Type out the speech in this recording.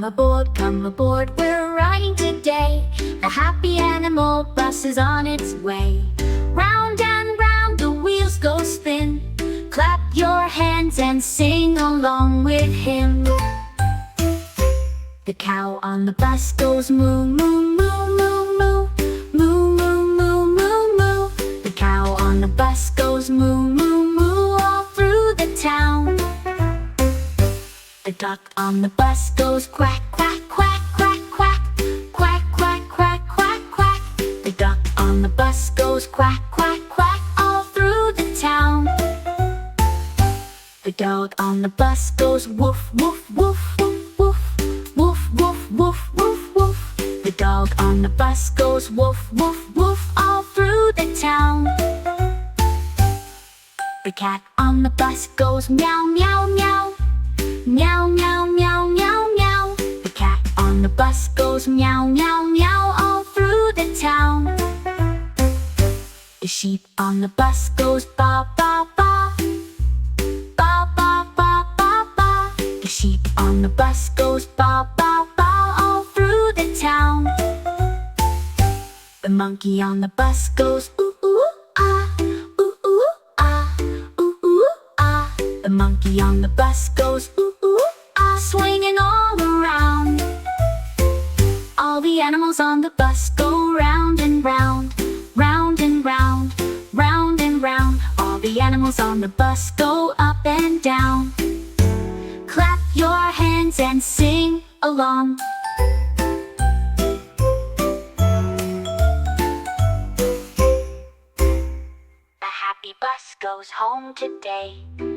come aboard, we're riding today. The happy animal bus is on its way. Round and round the wheels go spin. Clap your hands and sing along with him. The cow on the bus goes moo, moo, moo, moo, moo. Moo, moo, moo, moo, moo. The cow on the bus goes moo, moo, moo all through the town. The duck on the bus goes quack, quack, quack, quack, quack. Quack, quack, quack, quack, quack. The duck on the bus goes quack, quack, quack all through the town. The dog on the bus goes woof, woof, woof, woof, woof. Woof, woof, woof, woof, woof. The dog on the bus goes woof, woof, woof all through the town. The cat on the bus goes meow, meow, meow. Meow, meow, meow, meow, meow. The cat on the bus goes meow, meow, meow all through the town. The sheep on the bus goes ba, ba, ba. Ba, ba, ba, ba, ba. The sheep on the bus goes ba, ba, ba all through the town. The monkey on the bus goes ooh, ooh, ah. Ooh, ooh, ah. Ooh, ooh, ah. The monkey on the bus goes ooh, ooh, ah, swinging all around. All the animals on the bus go round and round. Round and round, round and round. All the animals on the bus go up and down. Clap your hands and sing along. The happy bus goes home today.